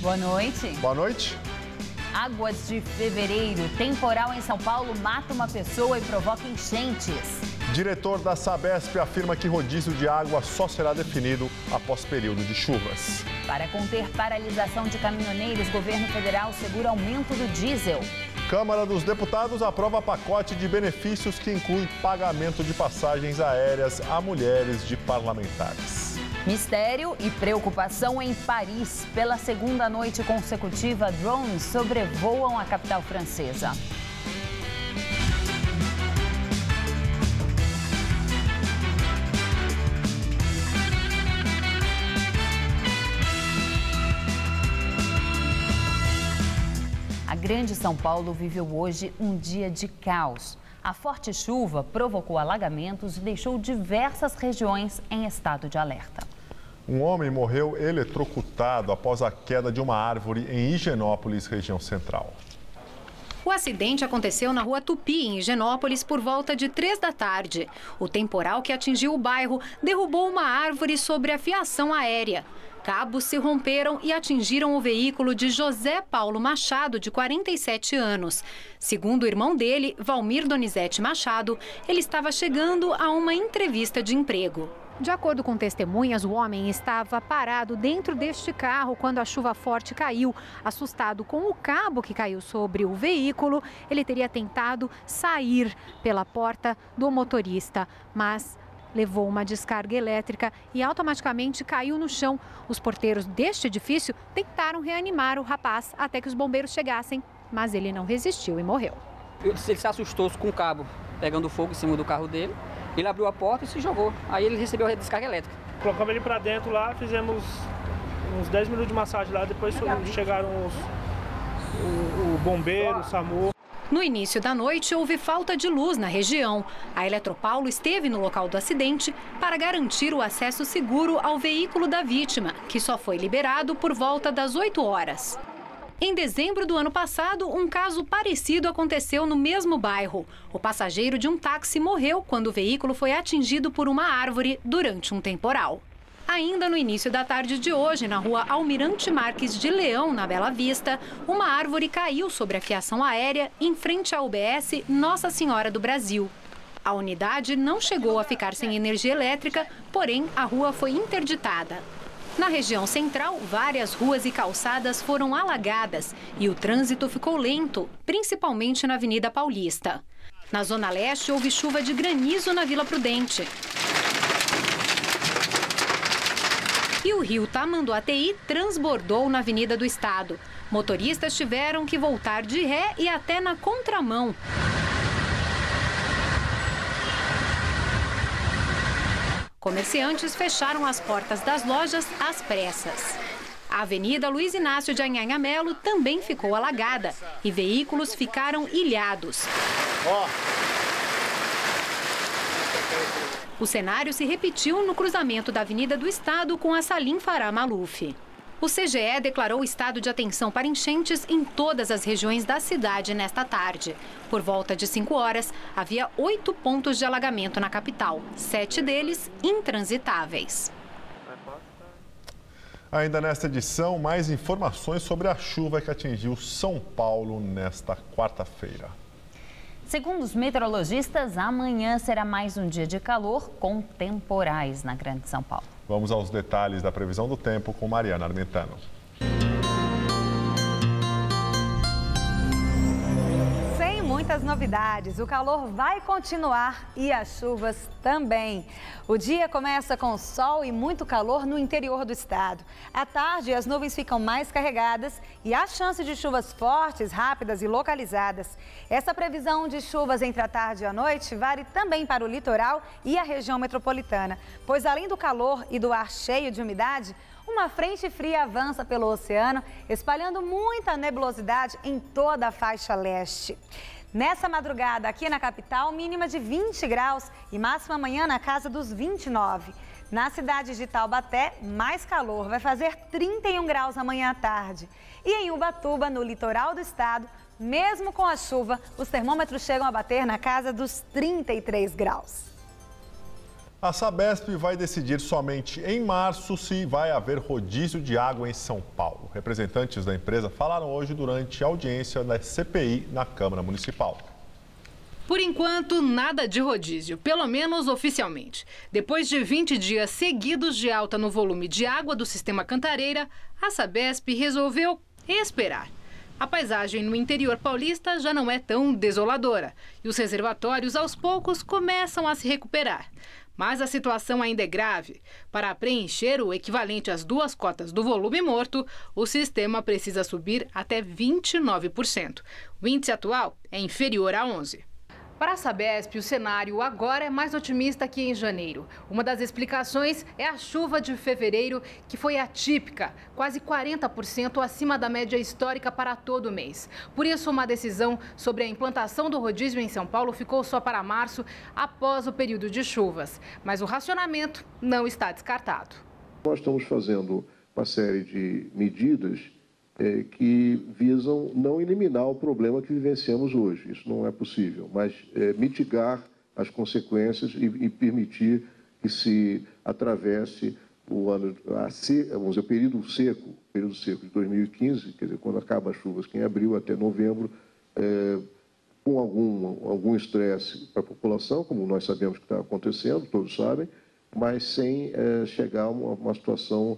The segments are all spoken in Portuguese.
Boa noite. Boa noite. Águas de fevereiro. Temporal em São Paulo mata uma pessoa e provoca enchentes. Diretor da Sabesp afirma que rodízio de água só será definido após período de chuvas. Para conter paralisação de caminhoneiros, governo federal segura aumento do diesel. Câmara dos Deputados aprova pacote de benefícios que inclui pagamento de passagens aéreas a mulheres de parlamentares. Mistério e preocupação em Paris. Pela segunda noite consecutiva, drones sobrevoam a capital francesa. A Grande São Paulo viveu hoje um dia de caos. A forte chuva provocou alagamentos e deixou diversas regiões em estado de alerta. Um homem morreu eletrocutado após a queda de uma árvore em Higienópolis, região central. O acidente aconteceu na rua Tupi, em Higienópolis, por volta de 3 da tarde. O temporal que atingiu o bairro derrubou uma árvore sobre a fiação aérea. Cabos se romperam e atingiram o veículo de José Paulo Machado, de 47 anos. Segundo o irmão dele, Valmir Donizete Machado, ele estava chegando a uma entrevista de emprego. De acordo com testemunhas, o homem estava parado dentro deste carro quando a chuva forte caiu. Assustado com o cabo que caiu sobre o veículo, ele teria tentado sair pela porta do motorista, mas levou uma descarga elétrica e automaticamente caiu no chão. Os porteiros deste edifício tentaram reanimar o rapaz até que os bombeiros chegassem, mas ele não resistiu e morreu. Ele se assustou com o cabo pegando fogo em cima do carro dele. Ele abriu a porta e se jogou. Aí ele recebeu a descarga elétrica. Colocamos ele para dentro lá, fizemos uns 10 minutos de massagem lá, depois chegaram o bombeiro, o SAMU. No início da noite, houve falta de luz na região. A Eletropaulo esteve no local do acidente para garantir o acesso seguro ao veículo da vítima, que só foi liberado por volta das 8 horas. Em dezembro do ano passado, um caso parecido aconteceu no mesmo bairro. O passageiro de um táxi morreu quando o veículo foi atingido por uma árvore durante um temporal. Ainda no início da tarde de hoje, na rua Almirante Marques de Leão, na Bela Vista, uma árvore caiu sobre a fiação aérea em frente à UBS Nossa Senhora do Brasil. A unidade não chegou a ficar sem energia elétrica, porém a rua foi interditada. Na região central, várias ruas e calçadas foram alagadas e o trânsito ficou lento, principalmente na Avenida Paulista. Na Zona Leste, houve chuva de granizo na Vila Prudente. E o rio Tamanduateí transbordou na Avenida do Estado. Motoristas tiveram que voltar de ré e até na contramão. Comerciantes fecharam as portas das lojas às pressas. A Avenida Luiz Inácio de Anhanha-Melo também ficou alagada e veículos ficaram ilhados. O cenário se repetiu no cruzamento da Avenida do Estado com a Salim Farah Maluf. O CGE declarou estado de atenção para enchentes em todas as regiões da cidade nesta tarde. Por volta de 5 horas, havia 8 pontos de alagamento na capital, 7 deles intransitáveis. Ainda nesta edição, mais informações sobre a chuva que atingiu São Paulo nesta quarta-feira. Segundo os meteorologistas, amanhã será mais um dia de calor com temporais na Grande São Paulo. Vamos aos detalhes da previsão do tempo com Mariana Armentano. Sem muitas novidades, o calor vai continuar e as chuvas também. O dia começa com sol e muito calor no interior do estado. À tarde, as nuvens ficam mais carregadas e há chance de chuvas fortes, rápidas e localizadas. Essa previsão de chuvas entre a tarde e a noite vale também para o litoral e a região metropolitana, pois além do calor e do ar cheio de umidade, uma frente fria avança pelo oceano, espalhando muita nebulosidade em toda a faixa leste. Nessa madrugada, aqui na capital, mínima de 20 graus e máxima amanhã na casa dos 29. Na cidade de Taubaté, mais calor, vai fazer 31 graus amanhã à tarde. E em Ubatuba, no litoral do estado, mesmo com a chuva, os termômetros chegam a bater na casa dos 33 graus. A Sabesp vai decidir somente em março se vai haver rodízio de água em São Paulo. Representantes da empresa falaram hoje durante a audiência da CPI na Câmara Municipal. Por enquanto, nada de rodízio, pelo menos oficialmente. Depois de 20 dias seguidos de alta no volume de água do sistema Cantareira, a Sabesp resolveu esperar. A paisagem no interior paulista já não é tão desoladora e os reservatórios, aos poucos, começam a se recuperar. Mas a situação ainda é grave. Para preencher o equivalente às 2 cotas do volume morto, o sistema precisa subir até 29%. O índice atual é inferior a 11%. Para a Sabesp, o cenário agora é mais otimista que em janeiro. Uma das explicações é a chuva de fevereiro, que foi atípica, quase 40% acima da média histórica para todo o mês. Por isso, uma decisão sobre a implantação do rodízio em São Paulo ficou só para março, após o período de chuvas. Mas o racionamento não está descartado. Nós estamos fazendo uma série de medidas que visam não eliminar o problema que vivenciamos hoje. Isso não é possível, mas mitigar as consequências e permitir que se atravesse o ano, vamos dizer, o período seco de 2015, quer dizer, quando acaba as chuvas, que em abril até novembro, com algum estresse para a população, como nós sabemos que está acontecendo, todos sabem, mas sem chegar a uma situação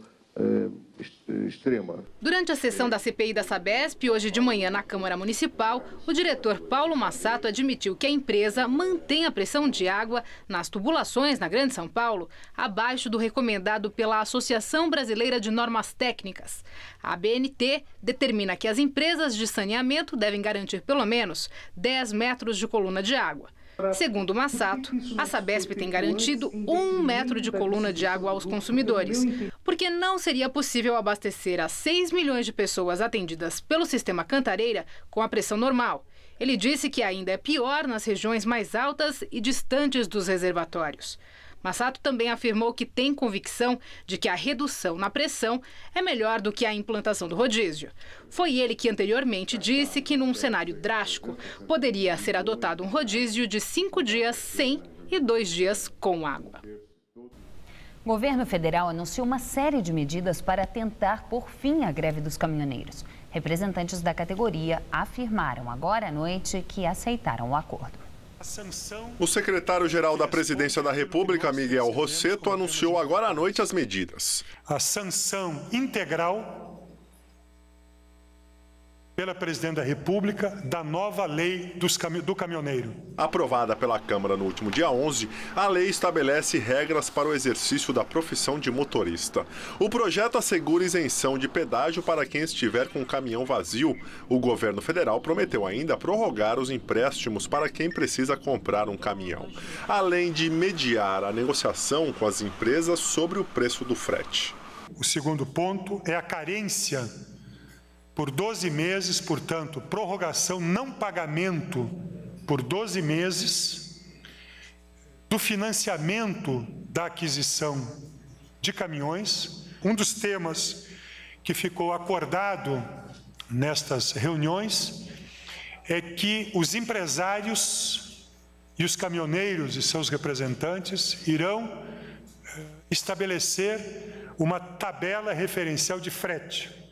extrema. Durante a sessão da CPI da Sabesp, hoje de manhã na Câmara Municipal, o diretor Paulo Massato admitiu que a empresa mantém a pressão de água nas tubulações na Grande São Paulo abaixo do recomendado pela Associação Brasileira de Normas Técnicas. A ABNT determina que as empresas de saneamento devem garantir pelo menos 10 metros de coluna de água. Segundo Massato, a Sabesp tem garantido 1 metro de coluna de água aos consumidores, porque não seria possível abastecer as 6 milhões de pessoas atendidas pelo sistema Cantareira com a pressão normal. Ele disse que ainda é pior nas regiões mais altas e distantes dos reservatórios. Massato também afirmou que tem convicção de que a redução na pressão é melhor do que a implantação do rodízio. Foi ele que anteriormente disse que, num cenário drástico, poderia ser adotado um rodízio de 5 dias sem e 2 dias com água. O governo federal anunciou uma série de medidas para tentar pôr fim à greve dos caminhoneiros. Representantes da categoria afirmaram agora à noite que aceitaram o acordo. O secretário-geral da Presidência da República, Miguel Rosseto, anunciou agora à noite as medidas. A sanção integral pela Presidente da República da nova lei do caminhoneiro. Aprovada pela Câmara no último dia 11, a lei estabelece regras para o exercício da profissão de motorista. O projeto assegura isenção de pedágio para quem estiver com o caminhão vazio. O governo federal prometeu ainda prorrogar os empréstimos para quem precisa comprar um caminhão, além de mediar a negociação com as empresas sobre o preço do frete. O segundo ponto é a carência por 12 meses, portanto, prorrogação, não pagamento por 12 meses do financiamento da aquisição de caminhões. Um dos temas que ficou acordado nestas reuniões é que os empresários e os caminhoneiros e seus representantes irão estabelecer uma tabela referencial de frete.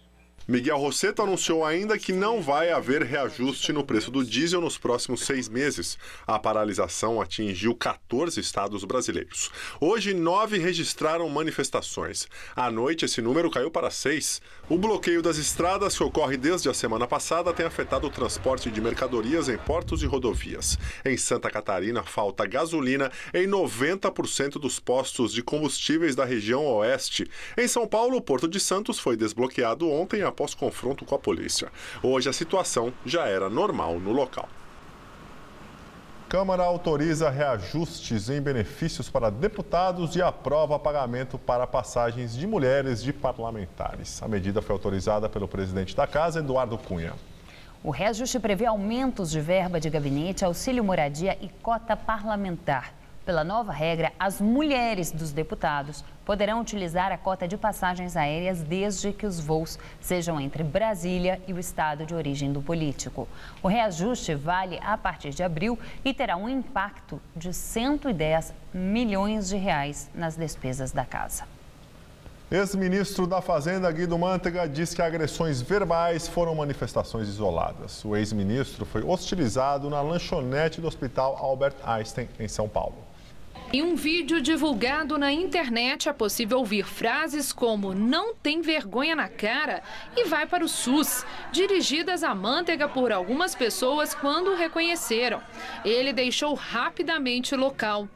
Miguel Rosseto anunciou ainda que não vai haver reajuste no preço do diesel nos próximos 6 meses. A paralisação atingiu 14 estados brasileiros. Hoje, 9 registraram manifestações. À noite, esse número caiu para 6. O bloqueio das estradas, que ocorre desde a semana passada, tem afetado o transporte de mercadorias em portos e rodovias. Em Santa Catarina, falta gasolina em 90% dos postos de combustíveis da região oeste. Em São Paulo, o Porto de Santos foi desbloqueado ontem após confronto com a polícia. Hoje a situação já era normal no local. Câmara autoriza reajustes em benefícios para deputados e aprova pagamento para passagens de mulheres de parlamentares. A medida foi autorizada pelo presidente da Casa, Eduardo Cunha. O reajuste prevê aumentos de verba de gabinete, auxílio moradia e cota parlamentar. Pela nova regra, as mulheres dos deputados poderão utilizar a cota de passagens aéreas desde que os voos sejam entre Brasília e o estado de origem do político. O reajuste vale a partir de abril e terá um impacto de 110 milhões de reais nas despesas da casa. Ex-ministro da Fazenda, Guido Mantega, diz que agressões verbais foram manifestações isoladas. O ex-ministro foi hostilizado na lanchonete do Hospital Albert Einstein, em São Paulo. Em um vídeo divulgado na internet é possível ouvir frases como "não tem vergonha na cara" e "vai para o SUS", dirigidas a Mantega por algumas pessoas quando o reconheceram. Ele deixou rapidamente o local.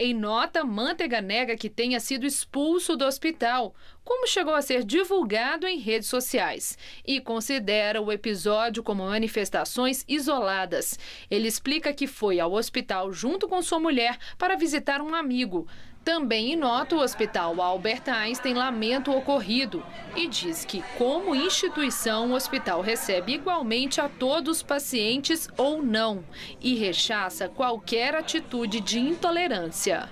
Em nota, Mantega nega que tenha sido expulso do hospital, como chegou a ser divulgado em redes sociais, e considera o episódio como manifestações isoladas. Ele explica que foi ao hospital junto com sua mulher para visitar um amigo. Também em nota, o Hospital Albert Einstein lamenta o ocorrido e diz que, como instituição, o hospital recebe igualmente a todos os pacientes ou não e rechaça qualquer atitude de intolerância.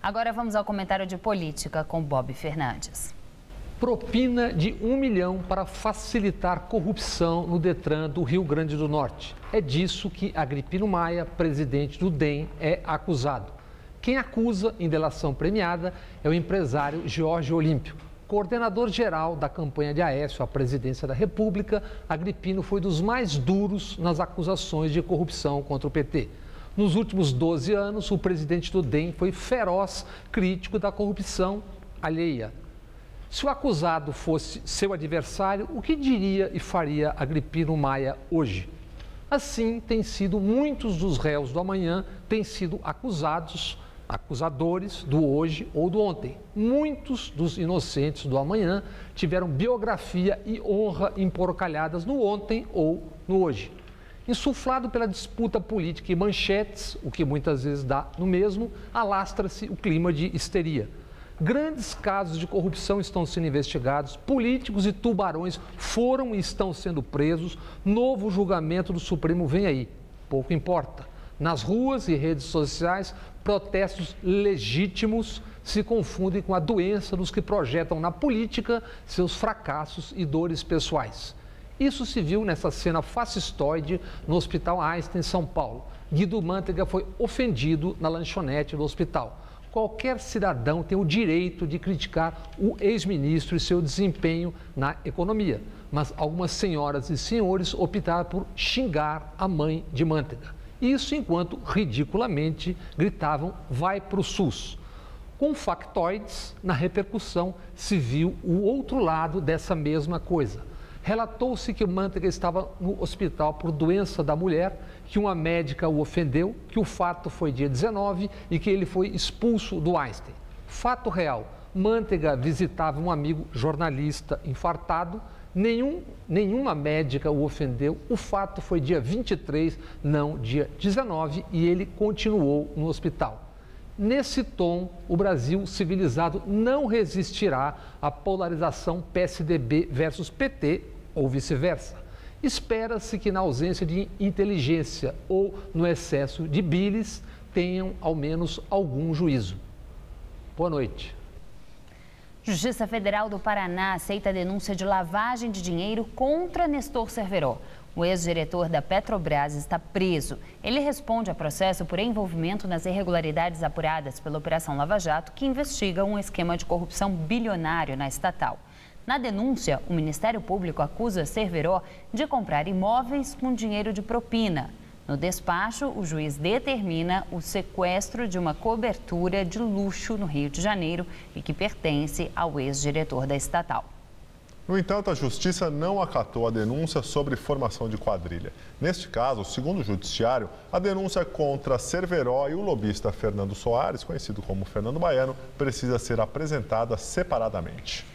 Agora vamos ao comentário de política com Bob Fernandes. Propina de R$1 milhão para facilitar corrupção no Detran do Rio Grande do Norte. É disso que Agripino Maia, presidente do DEM, é acusado. Quem acusa em delação premiada é o empresário Jorge Olímpio. Coordenador-geral da campanha de Aécio à presidência da República, Agripino foi dos mais duros nas acusações de corrupção contra o PT. Nos últimos 12 anos, o presidente do DEM foi feroz crítico da corrupção alheia. Se o acusado fosse seu adversário, o que diria e faria Agripino Maia hoje? Assim, tem sido muitos dos réus do amanhã têm sido acusadores do hoje ou do ontem. Muitos dos inocentes do amanhã tiveram biografia e honra emporcalhadas no ontem ou no hoje. Insuflado pela disputa política e manchetes, o que muitas vezes dá no mesmo, alastra-se o clima de histeria. Grandes casos de corrupção estão sendo investigados, políticos e tubarões foram e estão sendo presos, novo julgamento do Supremo vem aí, pouco importa. Nas ruas e redes sociais, protestos legítimos se confundem com a doença dos que projetam na política seus fracassos e dores pessoais. Isso se viu nessa cena fascistoide no Hospital Einstein, em São Paulo. Guido Mantega foi ofendido na lanchonete do hospital. Qualquer cidadão tem o direito de criticar o ex-ministro e seu desempenho na economia, mas algumas senhoras e senhores optaram por xingar a mãe de Mantega. Isso enquanto, ridiculamente, gritavam "vai para o SUS". Com factoides, na repercussão, se viu o outro lado dessa mesma coisa. Relatou-se que o Mantega estava no hospital por doença da mulher, que uma médica o ofendeu, que o fato foi dia 19 e que ele foi expulso do Einstein. Fato real, Mantega visitava um amigo jornalista infartado, nenhuma médica o ofendeu, o fato foi dia 23, não dia 19, e ele continuou no hospital. Nesse tom, o Brasil civilizado não resistirá à polarização PSDB versus PT ou vice-versa. Espera-se que na ausência de inteligência ou no excesso de bilis tenham ao menos algum juízo. Boa noite. Justiça Federal do Paraná aceita a denúncia de lavagem de dinheiro contra Nestor Cerveró. O ex-diretor da Petrobras está preso. Ele responde a processo por envolvimento nas irregularidades apuradas pela Operação Lava Jato, que investiga um esquema de corrupção bilionário na estatal. Na denúncia, o Ministério Público acusa Cerveró de comprar imóveis com dinheiro de propina. No despacho, o juiz determina o sequestro de uma cobertura de luxo no Rio de Janeiro e que pertence ao ex-diretor da estatal. No entanto, a Justiça não acatou a denúncia sobre formação de quadrilha. Neste caso, segundo o Judiciário, a denúncia contra Cerveró e o lobista Fernando Soares, conhecido como Fernando Baiano, precisa ser apresentada separadamente.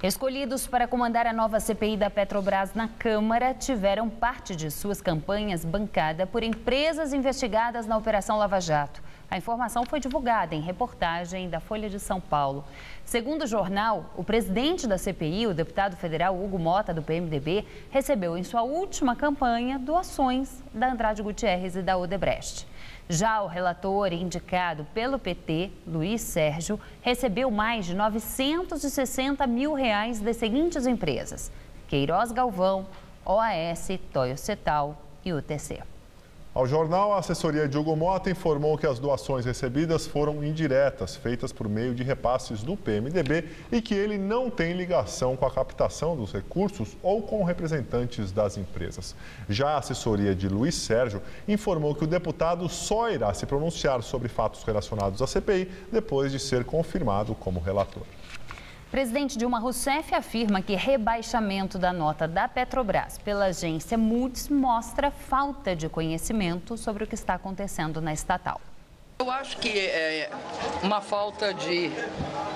Escolhidos para comandar a nova CPI da Petrobras na Câmara, tiveram parte de suas campanhas bancada por empresas investigadas na Operação Lava Jato. A informação foi divulgada em reportagem da Folha de São Paulo. Segundo o jornal, o presidente da CPI, o deputado federal Hugo Mota, do PMDB, recebeu em sua última campanha doações da Andrade Gutierrez e da Odebrecht. Já o relator indicado pelo PT, Luiz Sérgio, recebeu mais de R$960 mil das seguintes empresas: Queiroz Galvão, OAS, Toyo Setal e UTC. Ao jornal, a assessoria de Hugo Mota informou que as doações recebidas foram indiretas, feitas por meio de repasses do PMDB e que ele não tem ligação com a captação dos recursos ou com representantes das empresas. Já a assessoria de Luiz Sérgio informou que o deputado só irá se pronunciar sobre fatos relacionados à CPI depois de ser confirmado como relator. Presidente Dilma Rousseff afirma que rebaixamento da nota da Petrobras pela agência Moody's mostra falta de conhecimento sobre o que está acontecendo na estatal. Eu acho que é uma falta de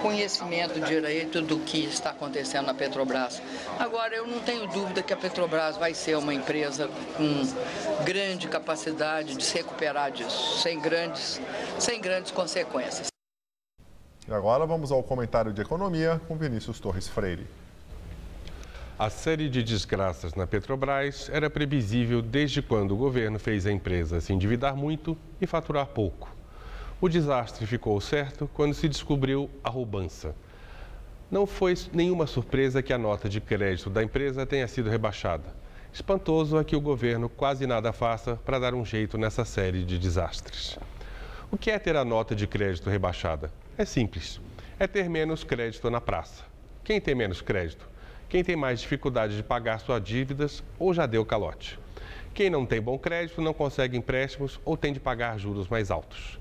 conhecimento direito do que está acontecendo na Petrobras. Agora, eu não tenho dúvida que a Petrobras vai ser uma empresa com grande capacidade de se recuperar disso, sem grandes consequências. E agora vamos ao comentário de economia com Vinícius Torres Freire. A série de desgraças na Petrobras era previsível desde quando o governo fez a empresa se endividar muito e faturar pouco. O desastre ficou certo quando se descobriu a roubança. Não foi nenhuma surpresa que a nota de crédito da empresa tenha sido rebaixada. Espantoso é que o governo quase nada faça para dar um jeito nessa série de desastres. O que é ter a nota de crédito rebaixada? É simples, é ter menos crédito na praça. Quem tem menos crédito? Quem tem mais dificuldade de pagar suas dívidas ou já deu calote. Quem não tem bom crédito não consegue empréstimos ou tem de pagar juros mais altos.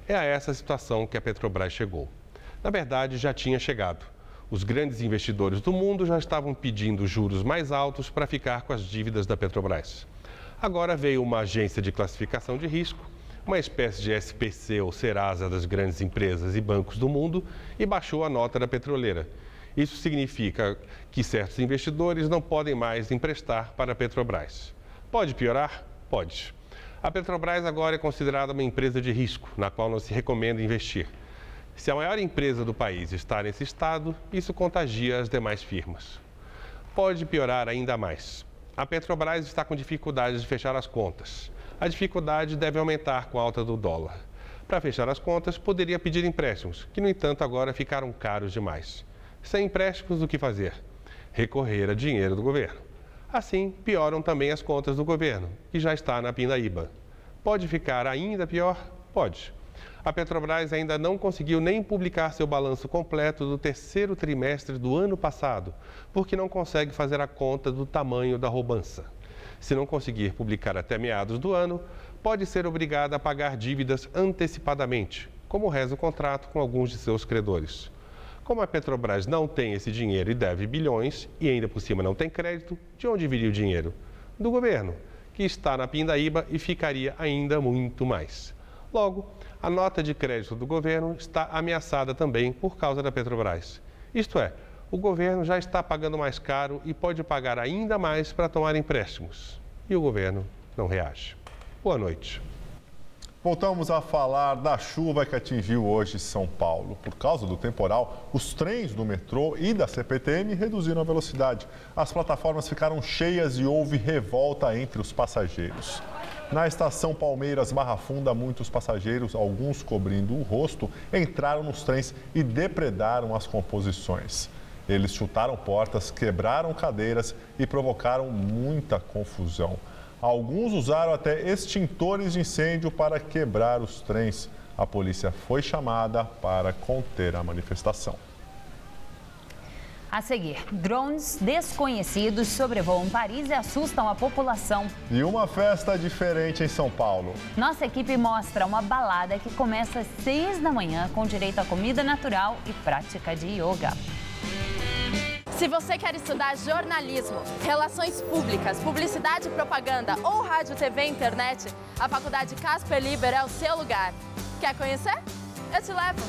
É a essa situação que a Petrobras chegou. Na verdade, já tinha chegado. Os grandes investidores do mundo já estavam pedindo juros mais altos para ficar com as dívidas da Petrobras. Agora veio uma agência de classificação de risco, uma espécie de SPC ou Serasa das grandes empresas e bancos do mundo, e baixou a nota da petroleira. Isso significa que certos investidores não podem mais emprestar para a Petrobras. Pode piorar? Pode. A Petrobras agora é considerada uma empresa de risco, na qual não se recomenda investir. Se a maior empresa do país está nesse estado, isso contagia as demais firmas. Pode piorar ainda mais. A Petrobras está com dificuldades de fechar as contas. A dificuldade deve aumentar com a alta do dólar. Para fechar as contas, poderia pedir empréstimos, que, no entanto, agora ficaram caros demais. Sem empréstimos, o que fazer? Recorrer a dinheiro do governo. Assim, pioram também as contas do governo, que já está na pindaíba. Pode ficar ainda pior? Pode. A Petrobras ainda não conseguiu nem publicar seu balanço completo do terceiro trimestre do ano passado, porque não consegue fazer a conta do tamanho da roubança. Se não conseguir publicar até meados do ano, pode ser obrigada a pagar dívidas antecipadamente, como reza o contrato com alguns de seus credores. Como a Petrobras não tem esse dinheiro e deve bilhões, e ainda por cima não tem crédito, de onde viria o dinheiro? Do governo, que está na pindaíba e ficaria ainda muito mais. Logo, a nota de crédito do governo está ameaçada também por causa da Petrobras. Isto é, o governo já está pagando mais caro e pode pagar ainda mais para tomar empréstimos. E o governo não reage. Boa noite. Voltamos a falar da chuva que atingiu hoje São Paulo. Por causa do temporal, os trens do metrô e da CPTM reduziram a velocidade. As plataformas ficaram cheias e houve revolta entre os passageiros. Na estação Palmeiras Barra Funda, muitos passageiros, alguns cobrindo o rosto, entraram nos trens e depredaram as composições. Eles chutaram portas, quebraram cadeiras e provocaram muita confusão. Alguns usaram até extintores de incêndio para quebrar os trens. A polícia foi chamada para conter a manifestação. A seguir, drones desconhecidos sobrevoam Paris e assustam a população. E uma festa diferente em São Paulo. Nossa equipe mostra uma balada que começa às 6 da manhã com direito a comida natural e prática de yoga. Se você quer estudar jornalismo, relações públicas, publicidade e propaganda ou rádio, TV e internet, a Faculdade Casper Liber é o seu lugar. Quer conhecer? Eu te levo!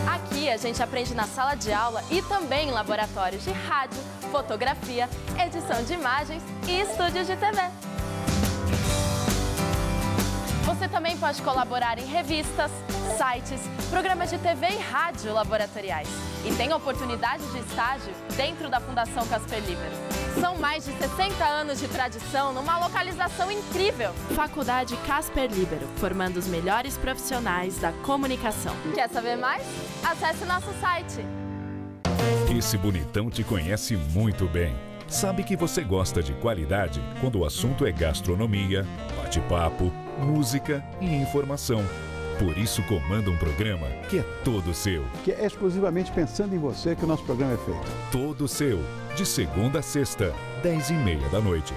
Aqui a gente aprende na sala de aula e também em laboratórios de rádio, fotografia, edição de imagens e estúdios de TV. Você também pode colaborar em revistas, sites, programas de TV e rádio laboratoriais. E tem oportunidade de estágio dentro da Fundação Casper Libero. São mais de 60 anos de tradição numa localização incrível. Faculdade Casper Libero, formando os melhores profissionais da comunicação. Quer saber mais? Acesse nosso site. Esse bonitão te conhece muito bem. Sabe que você gosta de qualidade quando o assunto é gastronomia, bate-papo, música e informação. Por isso comanda um programa que é todo seu. Que é exclusivamente pensando em você que o nosso programa é feito. Todo seu, de segunda a sexta, 10h30 da noite.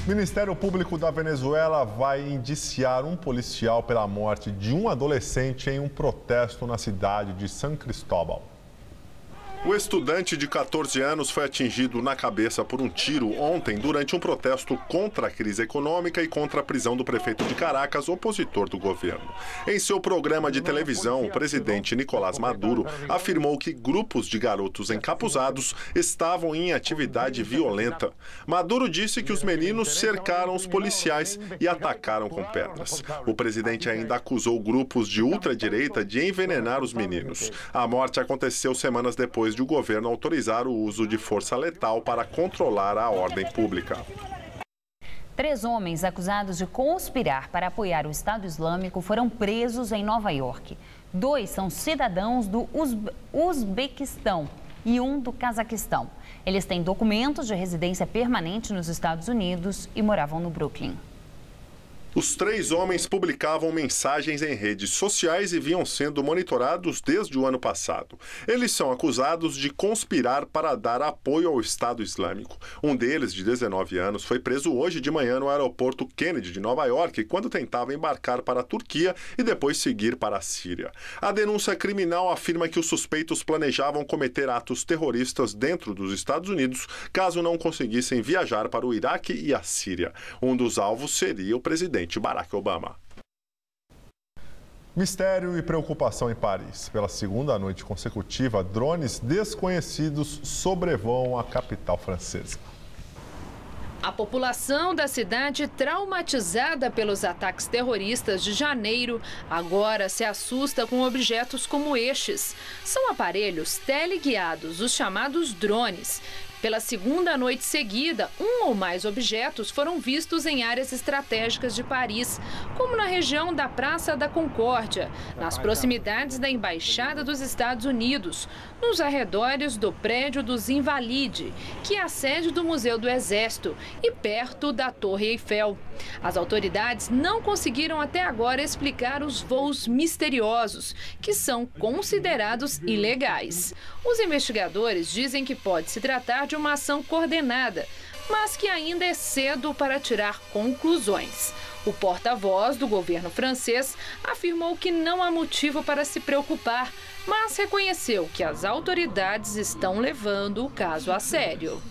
O Ministério Público da Venezuela vai indiciar um policial pela morte de um adolescente em um protesto na cidade de San Cristóbal. O estudante de 14 anos foi atingido na cabeça por um tiro ontem durante um protesto contra a crise econômica e contra a prisão do prefeito de Caracas, opositor do governo. Em seu programa de televisão, o presidente Nicolás Maduro afirmou que grupos de garotos encapuzados estavam em atividade violenta. Maduro disse que os meninos cercaram os policiais e atacaram com pedras. O presidente ainda acusou grupos de ultradireita de envenenar os meninos. A morte aconteceu semanas depois de o governo autorizar o uso de força letal para controlar a ordem pública. 3 homens acusados de conspirar para apoiar o Estado Islâmico foram presos em Nova York. 2 são cidadãos do Uzbequistão e um do Cazaquistão. Eles têm documentos de residência permanente nos Estados Unidos e moravam no Brooklyn. Os 3 homens publicavam mensagens em redes sociais e vinham sendo monitorados desde o ano passado. Eles são acusados de conspirar para dar apoio ao Estado Islâmico. Um deles, de 19 anos, foi preso hoje de manhã no aeroporto Kennedy de Nova York, quando tentava embarcar para a Turquia e depois seguir para a Síria. A denúncia criminal afirma que os suspeitos planejavam cometer atos terroristas dentro dos Estados Unidos, caso não conseguissem viajar para o Iraque e a Síria. Um dos alvos seria o presidente Barack Obama. Mistério e preocupação em Paris. Pela segunda noite consecutiva, drones desconhecidos sobrevoam a capital francesa. A população da cidade, traumatizada pelos ataques terroristas de janeiro, agora se assusta com objetos como estes. São aparelhos teleguiados, os chamados drones. Pela segunda noite seguida, um ou mais objetos foram vistos em áreas estratégicas de Paris, como na região da Praça da Concórdia, nas proximidades da Embaixada dos Estados Unidos, nos arredores do prédio dos Invalides, que é a sede do Museu do Exército, e perto da Torre Eiffel. As autoridades não conseguiram até agora explicar os voos misteriosos, que são considerados ilegais. Os investigadores dizem que pode se tratar de uma ação coordenada, mas que ainda é cedo para tirar conclusões. O porta-voz do governo francês afirmou que não há motivo para se preocupar, mas reconheceu que as autoridades estão levando o caso a sério.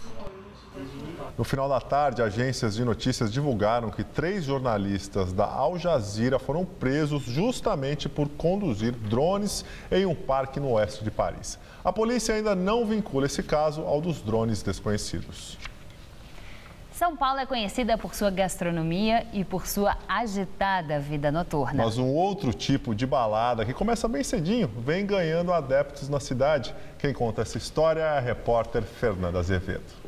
No final da tarde, agências de notícias divulgaram que 3 jornalistas da Al Jazeera foram presos justamente por conduzir drones em um parque no oeste de Paris. A polícia ainda não vincula esse caso ao dos drones desconhecidos. São Paulo é conhecida por sua gastronomia e por sua agitada vida noturna. Mas um outro tipo de balada que começa bem cedinho vem ganhando adeptos na cidade. Quem conta essa história é a repórter Fernanda Azevedo.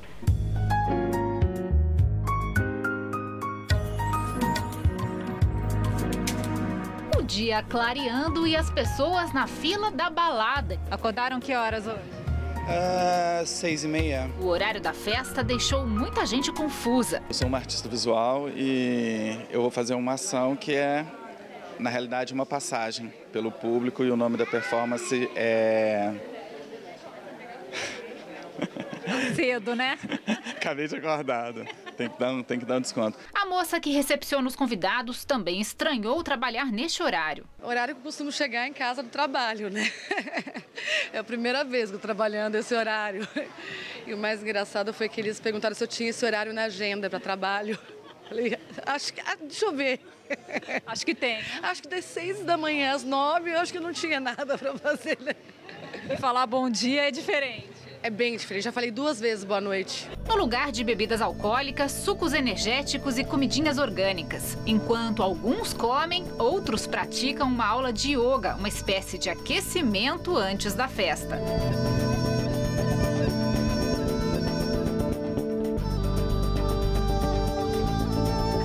O dia clareando e as pessoas na fila da balada. Acordaram que horas hoje? 6h30. O horário da festa deixou muita gente confusa. Eu sou uma artista visual e eu vou fazer uma ação que é, na realidade, uma passagem pelo público, e o nome da performance é... Cedo, né? Acabei de acordar. Tem que dar um desconto. A moça que recepciona os convidados também estranhou trabalhar neste horário. Horário que eu costumo chegar em casa do trabalho, né? É a primeira vez que eu tô trabalhando esse horário. E o mais engraçado foi que eles perguntaram se eu tinha esse horário na agenda para trabalho. Falei, acho que... deixa eu ver. Acho que tem. Acho que das 6 da manhã às 9, eu acho que não tinha nada para fazer, né? E falar bom dia é diferente. É bem diferente, já falei 2 vezes boa noite. No lugar de bebidas alcoólicas, sucos energéticos e comidinhas orgânicas. Enquanto alguns comem, outros praticam uma aula de yoga, uma espécie de aquecimento antes da festa.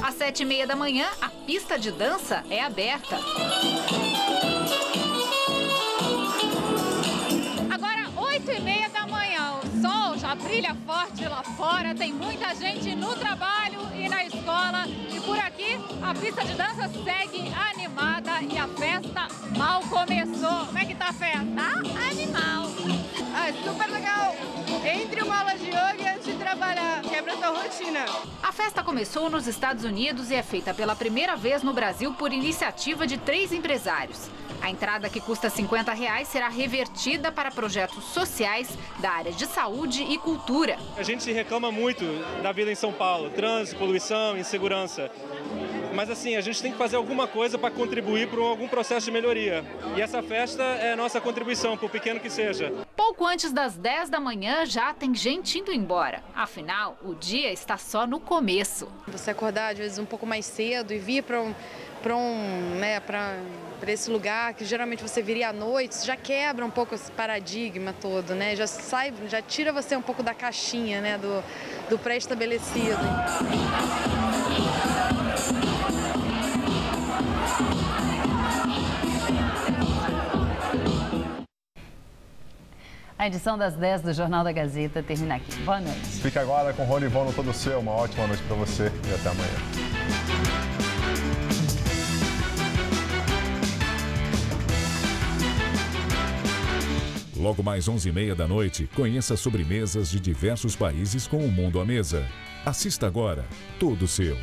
Às 7h30 da manhã, a pista de dança é aberta. Agora, 8h30 da manhã, o sol já brilha forte lá fora, tem muita gente no trabalho e na escola. E por aqui, a pista de dança segue animada e a festa mal começou. Como é que tá a festa? Tá animal. Ah, super legal. Entre uma aula de yoga e antes de trabalhar, quebra a tua rotina. A festa começou nos Estados Unidos e é feita pela primeira vez no Brasil por iniciativa de 3 empresários. A entrada, que custa R$50, será revertida para projetos sociais da área de saúde e cultura. A gente reclama muito da vida em São Paulo, trânsito, poluição, insegurança. Mas assim, a gente tem que fazer alguma coisa para contribuir para algum processo de melhoria. E essa festa é a nossa contribuição, por pequeno que seja. Pouco antes das 10 da manhã já tem gente indo embora. Afinal, o dia está só no começo. Você acordar às vezes um pouco mais cedo e vir para esse lugar que geralmente você viria à noite, já quebra um pouco esse paradigma todo, né? Já tira você um pouco da caixinha, né? Do pré-estabelecido. A edição das 10 do Jornal da Gazeta termina aqui. Boa noite. Fica agora com o Rony no Todo Seu. Uma ótima noite para você e até amanhã. Logo mais 11h30 da noite, conheça sobremesas de diversos países com o Mundo à Mesa. Assista agora, Todo Seu.